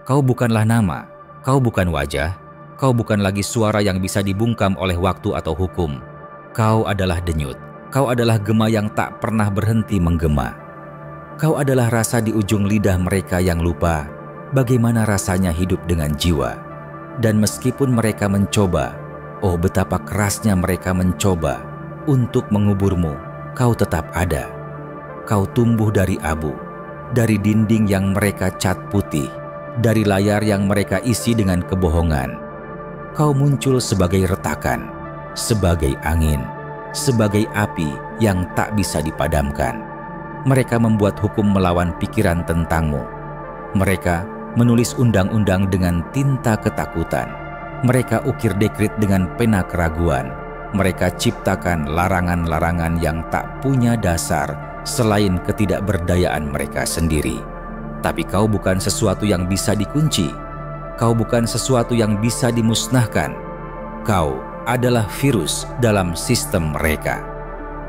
Kau bukanlah nama, kau bukan wajah, kau bukan lagi suara yang bisa dibungkam oleh waktu atau hukum. Kau adalah denyut, kau adalah gema yang tak pernah berhenti menggema. Kau adalah rasa di ujung lidah mereka yang lupa bagaimana rasanya hidup dengan jiwa. Dan meskipun mereka mencoba, oh betapa kerasnya mereka mencoba untuk menguburmu, kau tetap ada. Kau tumbuh dari abu, dari dinding yang mereka cat putih, dari layar yang mereka isi dengan kebohongan. Kau muncul sebagai retakan, sebagai angin, sebagai api yang tak bisa dipadamkan. Mereka membuat hukum melawan pikiran tentangmu. Mereka menulis undang-undang dengan tinta ketakutan. Mereka ukir dekrit dengan pena keraguan. Mereka ciptakan larangan-larangan yang tak punya dasar selain ketidakberdayaan mereka sendiri. Tapi kau bukan sesuatu yang bisa dikunci. Kau bukan sesuatu yang bisa dimusnahkan. Kau adalah virus dalam sistem mereka.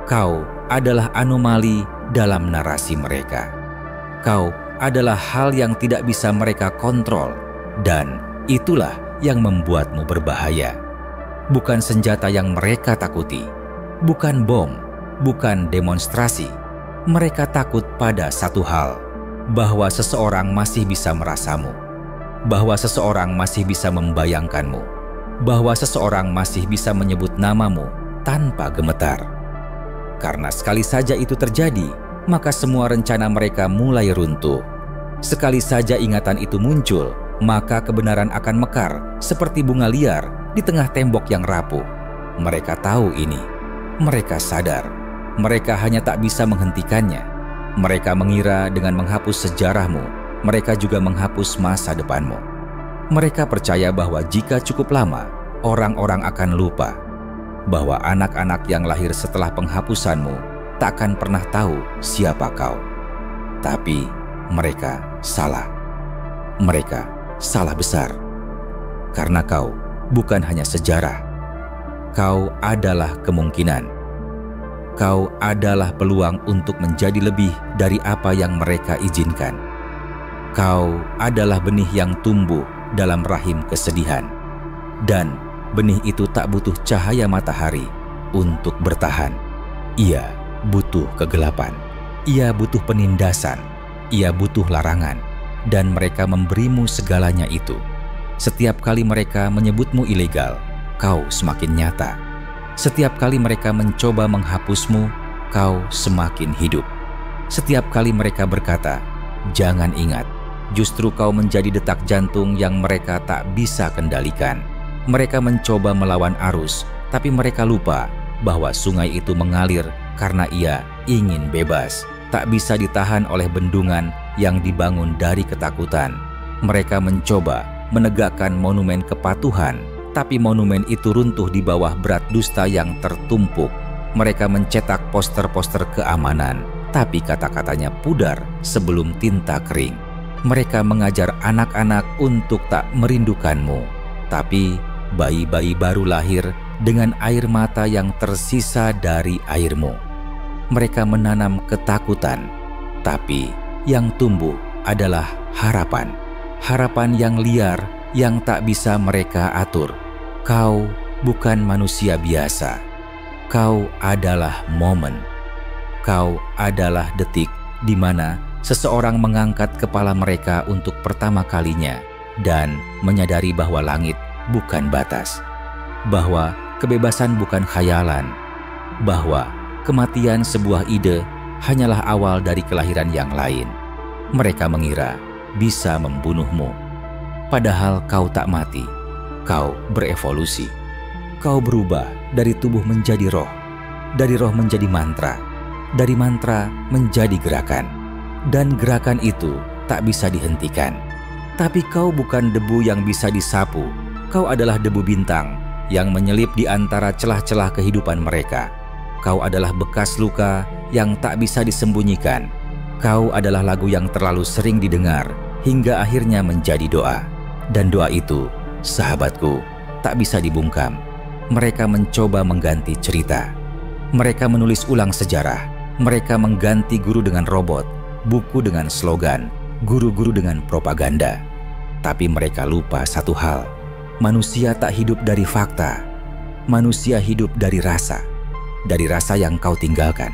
Kau adalah anomali dalam narasi mereka. Kau adalah hal yang tidak bisa mereka kontrol, dan itulah yang membuatmu berbahaya. Bukan senjata yang mereka takuti, bukan bom, bukan demonstrasi. Mereka takut pada satu hal, bahwa seseorang masih bisa merasamu, bahwa seseorang masih bisa membayangkanmu, bahwa seseorang masih bisa menyebut namamu tanpa gemetar. Karena sekali saja itu terjadi, maka semua rencana mereka mulai runtuh. Sekali saja ingatan itu muncul, maka kebenaran akan mekar seperti bunga liar di tengah tembok yang rapuh. Mereka tahu ini, mereka sadar, mereka hanya tak bisa menghentikannya. Mereka mengira dengan menghapus sejarahmu, mereka juga menghapus masa depanmu. Mereka percaya bahwa jika cukup lama, orang-orang akan lupa, bahwa anak-anak yang lahir setelah penghapusanmu takkan pernah tahu siapa kau. Tapi mereka salah. Mereka salah besar. Karena kau bukan hanya sejarah. Kau adalah kemungkinan. Kau adalah peluang untuk menjadi lebih dari apa yang mereka izinkan. Kau adalah benih yang tumbuh dalam rahim kesedihan. Dan benih itu tak butuh cahaya matahari untuk bertahan. Ia butuh kegelapan. Ia butuh penindasan. Ia butuh larangan. Dan mereka memberimu segalanya itu. Setiap kali mereka menyebutmu ilegal, kau semakin nyata. Setiap kali mereka mencoba menghapusmu, kau semakin hidup. Setiap kali mereka berkata, jangan ingat, justru kau menjadi detak jantung yang mereka tak bisa kendalikan. Mereka mencoba melawan arus, tapi mereka lupa bahwa sungai itu mengalir karena ia ingin bebas, tak bisa ditahan oleh bendungan yang dibangun dari ketakutan. Mereka mencoba menegakkan monumen kepatuhan, tapi monumen itu runtuh di bawah berat dusta yang tertumpuk. Mereka mencetak poster-poster keamanan, tapi kata-katanya pudar sebelum tinta kering. Mereka mengajar anak-anak untuk tak merindukanmu, tapi bayi-bayi baru lahir dengan air mata yang tersisa dari airmu. Mereka menanam ketakutan, tapi yang tumbuh adalah harapan. Harapan yang liar yang tak bisa mereka atur. Kau bukan manusia biasa. Kau adalah momen. Kau adalah detik di mana seseorang mengangkat kepala mereka untuk pertama kalinya dan menyadari bahwa langit bukan batas, bahwa kebebasan bukan khayalan, bahwa kematian sebuah ide hanyalah awal dari kelahiran yang lain. Mereka mengira bisa membunuhmu, padahal kau tak mati. Kau berevolusi. Kau berubah dari tubuh menjadi roh, dari roh menjadi mantra, dari mantra menjadi gerakan, dan gerakan itu tak bisa dihentikan. Tapi kau bukan debu yang bisa disapu. Kau adalah debu bintang yang menyelip di antara celah-celah kehidupan mereka. Kau adalah bekas luka yang tak bisa disembunyikan. Kau adalah lagu yang terlalu sering didengar hingga akhirnya menjadi doa. Dan doa itu, sahabatku, tak bisa dibungkam. Mereka mencoba mengganti cerita. Mereka menulis ulang sejarah. Mereka mengganti guru dengan robot, buku dengan slogan, guru-guru dengan propaganda. Tapi mereka lupa satu hal. Manusia tak hidup dari fakta. Manusia hidup dari rasa. Dari rasa yang kau tinggalkan.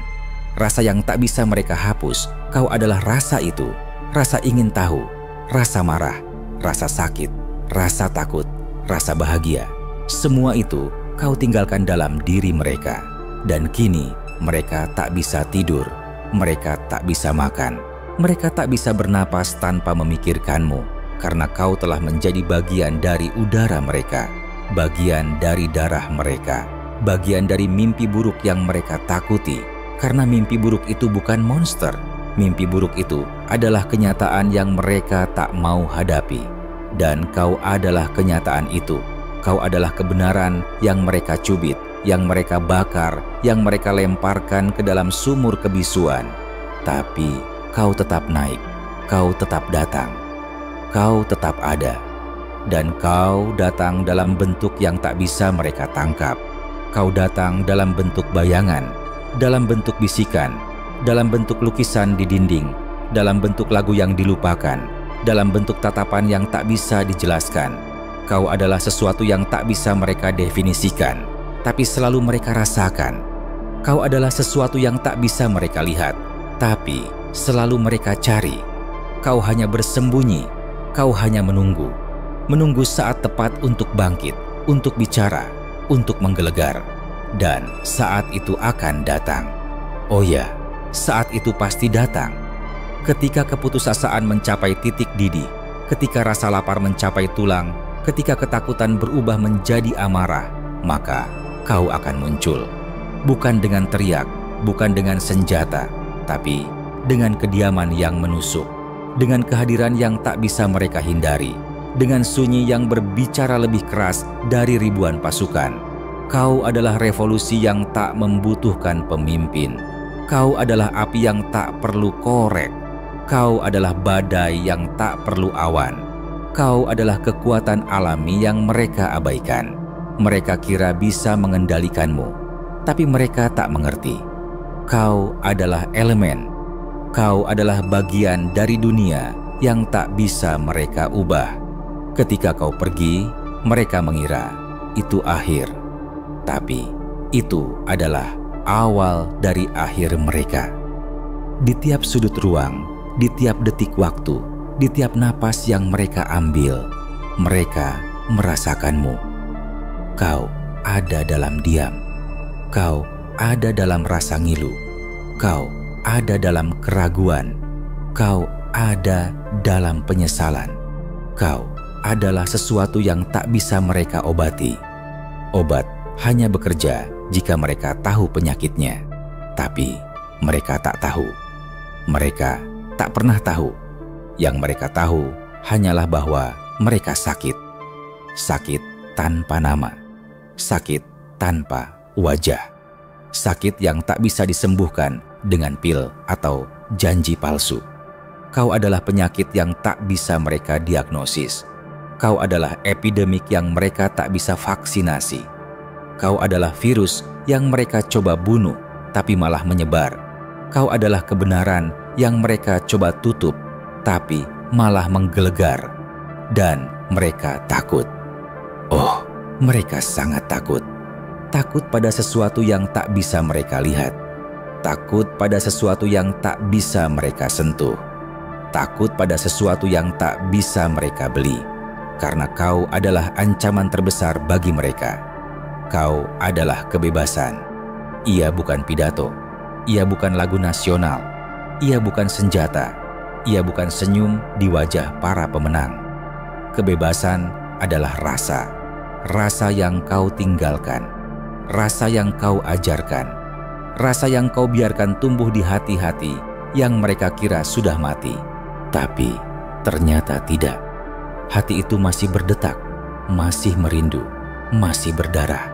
Rasa yang tak bisa mereka hapus. Kau adalah rasa itu. Rasa ingin tahu. Rasa marah. Rasa sakit. Rasa takut. Rasa bahagia. Semua itu kau tinggalkan dalam diri mereka. Dan kini mereka tak bisa tidur. Mereka tak bisa makan. Mereka tak bisa bernapas tanpa memikirkanmu. Karena kau telah menjadi bagian dari udara mereka. Bagian dari darah mereka. Bagian dari mimpi buruk yang mereka takuti. Karena mimpi buruk itu bukan monster. Mimpi buruk itu adalah kenyataan yang mereka tak mau hadapi. Dan kau adalah kenyataan itu. Kau adalah kebenaran yang mereka cubit, yang mereka bakar, yang mereka lemparkan ke dalam sumur kebisuan. Tapi kau tetap naik, kau tetap datang, kau tetap ada. Dan kau datang dalam bentuk yang tak bisa mereka tangkap. Kau datang dalam bentuk bayangan, dalam bentuk bisikan, dalam bentuk lukisan di dinding, dalam bentuk lagu yang dilupakan, dalam bentuk tatapan yang tak bisa dijelaskan. Kau adalah sesuatu yang tak bisa mereka definisikan, tapi selalu mereka rasakan. Kau adalah sesuatu yang tak bisa mereka lihat, tapi selalu mereka cari. Kau hanya bersembunyi, kau hanya menunggu. Menunggu saat tepat untuk bangkit, untuk bicara, untuk menggelegar. Dan saat itu akan datang. Oh ya, saat itu pasti datang. Ketika keputusasaan mencapai titik didih, ketika rasa lapar mencapai tulang, ketika ketakutan berubah menjadi amarah, maka kau akan muncul. Bukan dengan teriak, bukan dengan senjata, tapi dengan kediaman yang menusuk, dengan kehadiran yang tak bisa mereka hindari, dengan sunyi yang berbicara lebih keras dari ribuan pasukan. Kau adalah revolusi yang tak membutuhkan pemimpin. Kau adalah api yang tak perlu korek. Kau adalah badai yang tak perlu awan. Kau adalah kekuatan alami yang mereka abaikan. Mereka kira bisa mengendalikanmu, tapi mereka tak mengerti. Kau adalah elemen. Kau adalah bagian dari dunia yang tak bisa mereka ubah. Ketika kau pergi, mereka mengira itu akhir. Tapi itu adalah awal dari akhir mereka. Di tiap sudut ruang, di tiap detik waktu, di tiap napas yang mereka ambil, mereka merasakanmu. Kau ada dalam diam. Kau ada dalam rasa ngilu. Kau ada dalam keraguan. Kau ada dalam penyesalan. Kau adalah sesuatu yang tak bisa mereka obati. Obat hanya bekerja jika mereka tahu penyakitnya. Tapi mereka tak tahu. Mereka tak pernah tahu. Yang mereka tahu hanyalah bahwa mereka sakit. Sakit tanpa nama. Sakit tanpa wajah. Sakit yang tak bisa disembuhkan dengan pil atau janji palsu. Kau adalah penyakit yang tak bisa mereka diagnosis. Kau adalah epidemik yang mereka tak bisa vaksinasi. Kau adalah virus yang mereka coba bunuh tapi malah menyebar. Kau adalah kebenaran yang mereka coba tutup tapi malah menggelegar. Dan mereka takut. Oh, mereka sangat takut. Takut pada sesuatu yang tak bisa mereka lihat. Takut pada sesuatu yang tak bisa mereka sentuh. Takut pada sesuatu yang tak bisa mereka beli. Karena kau adalah ancaman terbesar bagi mereka. Kau adalah kebebasan. Ia bukan pidato. Ia bukan lagu nasional. Ia bukan senjata. Ia bukan senyum di wajah para pemenang. Kebebasan adalah rasa. Rasa yang kau tinggalkan. Rasa yang kau ajarkan. Rasa yang kau biarkan tumbuh di hati-hati yang mereka kira sudah mati. Tapi ternyata tidak. Hati itu masih berdetak, masih merindu, masih berdarah.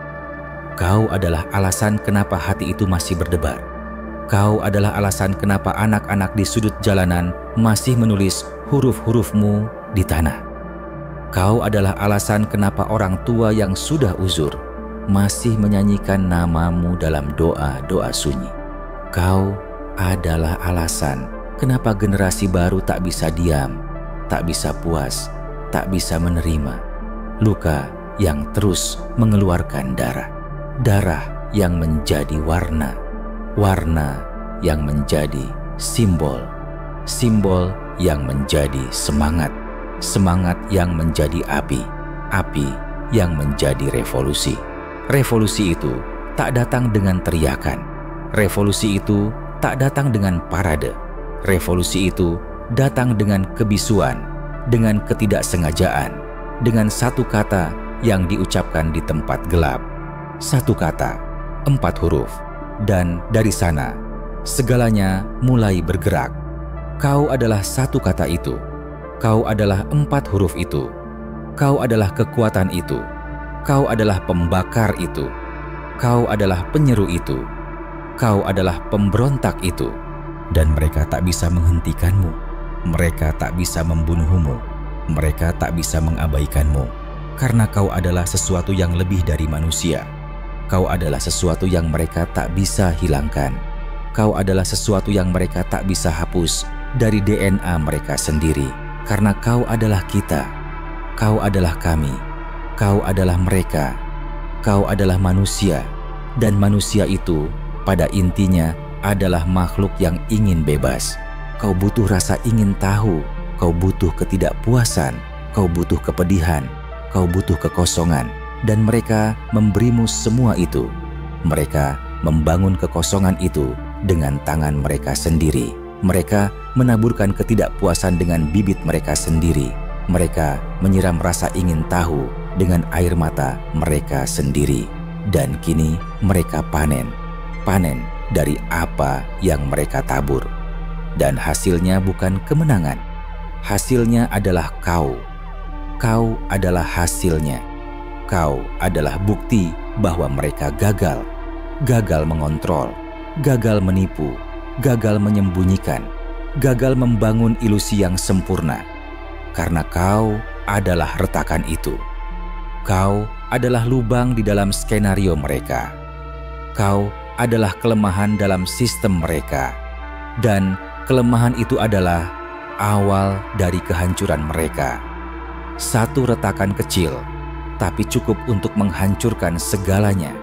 Kau adalah alasan kenapa hati itu masih berdebar. Kau adalah alasan kenapa anak-anak di sudut jalanan masih menulis huruf-hurufmu di tanah. Kau adalah alasan kenapa orang tua yang sudah uzur masih menyanyikan namamu dalam doa-doa sunyi. Kau adalah alasan kenapa generasi baru tak bisa diam, tak bisa puas, tak bisa menerima. Luka yang terus mengeluarkan darah. Darah yang menjadi warna. Warna yang menjadi simbol. Simbol yang menjadi semangat. Semangat yang menjadi api. Api yang menjadi revolusi. Revolusi itu tak datang dengan teriakan. Revolusi itu tak datang dengan parade. Revolusi itu datang dengan kebisuan, dengan ketidaksengajaan, dengan satu kata yang diucapkan di tempat gelap. Satu kata, 4 huruf. Dan dari sana, segalanya mulai bergerak. Kau adalah satu kata itu. Kau adalah 4 huruf itu. Kau adalah kekuatan itu. Kau adalah pembakar itu. Kau adalah penyeru itu. Kau adalah pemberontak itu. Dan mereka tak bisa menghentikanmu. Mereka tak bisa membunuhmu. Mereka tak bisa mengabaikanmu. Karena kau adalah sesuatu yang lebih dari manusia. Kau adalah sesuatu yang mereka tak bisa hilangkan. Kau adalah sesuatu yang mereka tak bisa hapus dari DNA mereka sendiri. Karena kau adalah kita. Kau adalah kami. Kau adalah mereka. Kau adalah manusia. Dan manusia itu pada intinya adalah makhluk yang ingin bebas. Kau butuh rasa ingin tahu. Kau butuh ketidakpuasan. Kau butuh kepedihan. Kau butuh kekosongan. Dan mereka memberimu semua itu. Mereka membangun kekosongan itu dengan tangan mereka sendiri. Mereka menaburkan ketidakpuasan dengan bibit mereka sendiri. Mereka menyiram rasa ingin tahu dengan air mata mereka sendiri. Dan kini mereka panen. Panen dari apa yang mereka tabur. Dan hasilnya bukan kemenangan. Hasilnya adalah kau. Kau adalah hasilnya. Kau adalah bukti bahwa mereka gagal. Gagal mengontrol. Gagal menipu. Gagal menyembunyikan. Gagal membangun ilusi yang sempurna. Karena kau adalah retakan itu. Kau adalah lubang di dalam skenario mereka. Kau adalah kelemahan dalam sistem mereka. Dan kelemahan itu adalah awal dari kehancuran mereka. Satu retakan kecil, tapi cukup untuk menghancurkan segalanya.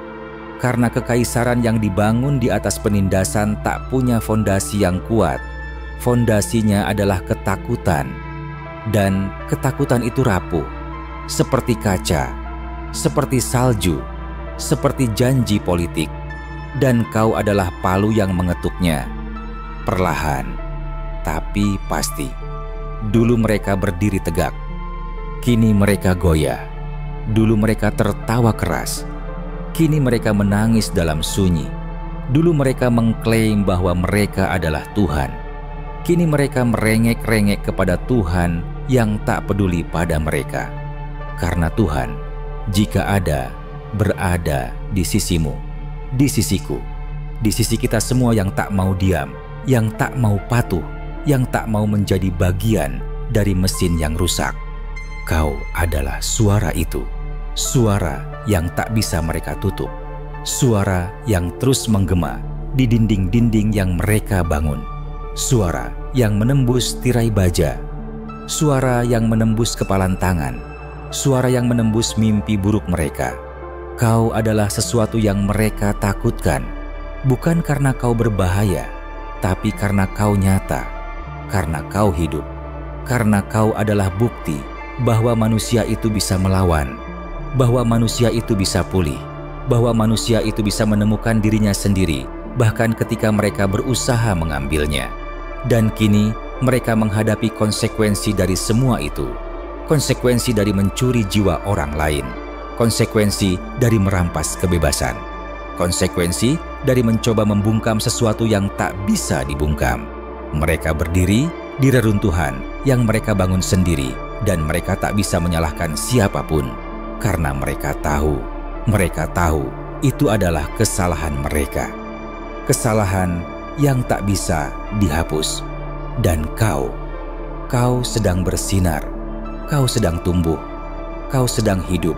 Karena kekaisaran yang dibangun di atas penindasan tak punya fondasi yang kuat. Fondasinya adalah ketakutan. Dan ketakutan itu rapuh. Seperti kaca, seperti salju, seperti janji politik. Dan kau adalah palu yang mengetuknya. Perlahan, tapi pasti. Dulu mereka berdiri tegak. Kini mereka goyah. Dulu mereka tertawa keras. Kini mereka menangis dalam sunyi. Dulu mereka mengklaim bahwa mereka adalah Tuhan. Kini mereka merengek-rengek kepada Tuhan yang tak peduli pada mereka. Karena Tuhan, jika ada, berada di sisimu, di sisiku, di sisi kita semua yang tak mau diam, yang tak mau patuh, yang tak mau menjadi bagian dari mesin yang rusak. Kau adalah suara itu. Suara yang tak bisa mereka tutup. Suara yang terus menggema di dinding-dinding yang mereka bangun. Suara yang menembus tirai baja. Suara yang menembus kepalan tangan. Suara yang menembus mimpi buruk mereka. Kau adalah sesuatu yang mereka takutkan. Bukan karena kau berbahaya, tapi karena kau nyata. Karena kau hidup. Karena kau adalah bukti bahwa manusia itu bisa melawan. Bahwa manusia itu bisa pulih. Bahwa manusia itu bisa menemukan dirinya sendiri, bahkan ketika mereka berusaha mengambilnya. Dan kini mereka menghadapi konsekuensi dari semua itu. Konsekuensi dari mencuri jiwa orang lain. Konsekuensi dari merampas kebebasan. Konsekuensi dari mencoba membungkam sesuatu yang tak bisa dibungkam. Mereka berdiri di reruntuhan yang mereka bangun sendiri, dan mereka tak bisa menyalahkan siapapun. Karena mereka tahu itu adalah kesalahan mereka. Kesalahan yang tak bisa dihapus. Dan kau sedang bersinar. Kau sedang tumbuh. Kau sedang hidup.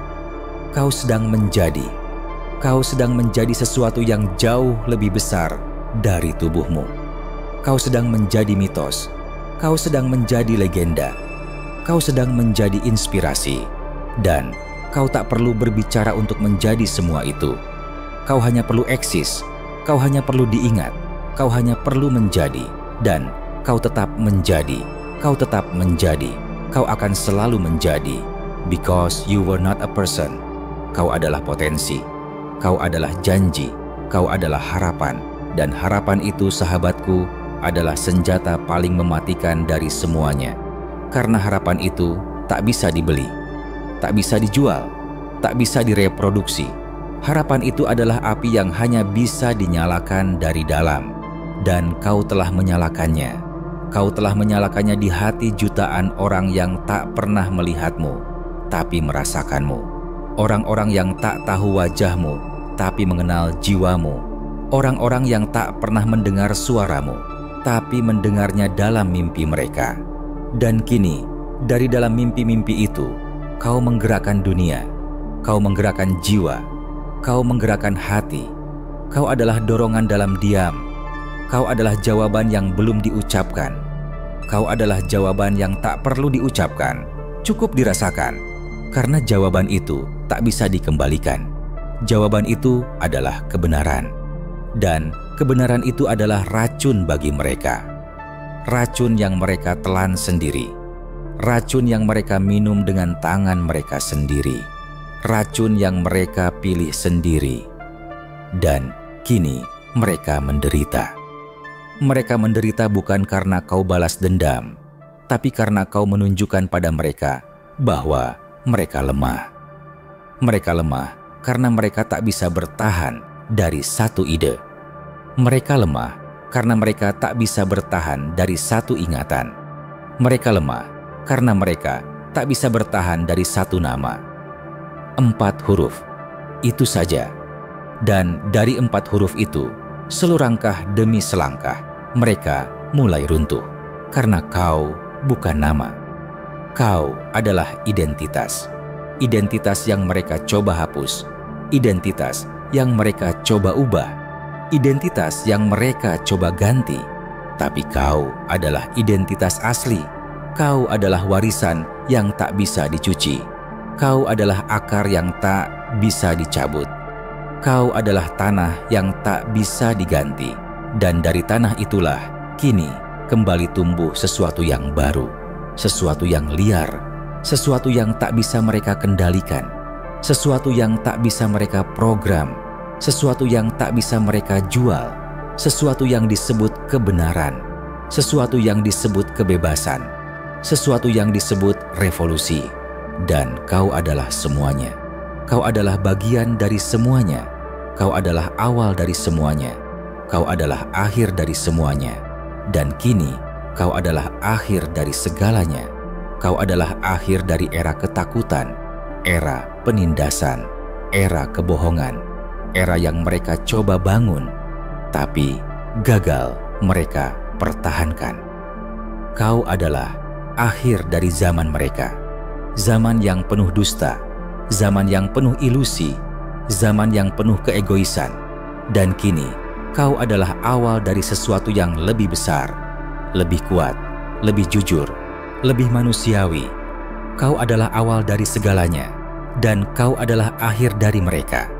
Kau sedang menjadi. Kau sedang menjadi sesuatu yang jauh lebih besar dari tubuhmu. Kau sedang menjadi mitos. Kau sedang menjadi legenda. Kau sedang menjadi inspirasi, dan kau tak perlu berbicara untuk menjadi semua itu. Kau hanya perlu eksis, kau hanya perlu diingat, kau hanya perlu menjadi, dan kau tetap menjadi, kau tetap menjadi, kau akan selalu menjadi. Because you were not a person. Kau adalah potensi, kau adalah janji, kau adalah harapan, dan harapan itu, sahabatku, adalah senjata paling mematikan dari semuanya. Karena harapan itu tak bisa dibeli, tak bisa dijual, tak bisa direproduksi. Harapan itu adalah api yang hanya bisa dinyalakan dari dalam, dan kau telah menyalakannya. Kau telah menyalakannya di hati jutaan orang yang tak pernah melihatmu, tapi merasakanmu. Orang-orang yang tak tahu wajahmu, tapi mengenal jiwamu. Orang-orang yang tak pernah mendengar suaramu, tapi mendengarnya dalam mimpi mereka. Dan kini, dari dalam mimpi-mimpi itu, kau menggerakkan dunia, kau menggerakkan jiwa, kau menggerakkan hati. Kau adalah dorongan dalam diam. Kau adalah jawaban yang belum diucapkan. Kau adalah jawaban yang tak perlu diucapkan, cukup dirasakan. Karena jawaban itu tak bisa dikembalikan. Jawaban itu adalah kebenaran. Dan kebenaran itu adalah racun bagi mereka. Racun yang mereka telan sendiri. Racun yang mereka minum dengan tangan mereka sendiri. Racun yang mereka pilih sendiri. Dan kini mereka menderita. Mereka menderita bukan karena kau balas dendam, tapi karena kau menunjukkan pada mereka bahwa mereka lemah. Mereka lemah karena mereka tak bisa bertahan dari satu ide. Mereka lemah karena mereka tak bisa bertahan dari satu ingatan. Mereka lemah karena mereka tak bisa bertahan dari satu nama. 4 huruf, itu saja. Dan dari 4 huruf itu, selangkah demi selangkah, mereka mulai runtuh. Karena kau bukan nama. Kau adalah identitas. Identitas yang mereka coba hapus. Identitas yang mereka coba ubah. Identitas yang mereka coba ganti. Tapi kau adalah identitas asli. Kau adalah warisan yang tak bisa dicuci. Kau adalah akar yang tak bisa dicabut. Kau adalah tanah yang tak bisa diganti. Dan dari tanah itulah kini kembali tumbuh sesuatu yang baru. Sesuatu yang liar. Sesuatu yang tak bisa mereka kendalikan. Sesuatu yang tak bisa mereka program. Sesuatu yang tak bisa mereka jual, sesuatu yang disebut kebenaran, sesuatu yang disebut kebebasan, sesuatu yang disebut revolusi. Dan kau adalah semuanya. Kau adalah bagian dari semuanya. Kau adalah awal dari semuanya. Kau adalah akhir dari semuanya. Dan kini kau adalah akhir dari segalanya. Kau adalah akhir dari era ketakutan, era penindasan, era kebohongan, era yang mereka coba bangun, tapi gagal mereka pertahankan. Kau adalah akhir dari zaman mereka. Zaman yang penuh dusta, zaman yang penuh ilusi, zaman yang penuh keegoisan. Dan kini, kau adalah awal dari sesuatu yang lebih besar, lebih kuat, lebih jujur, lebih manusiawi. Kau adalah awal dari segalanya, dan kau adalah akhir dari mereka.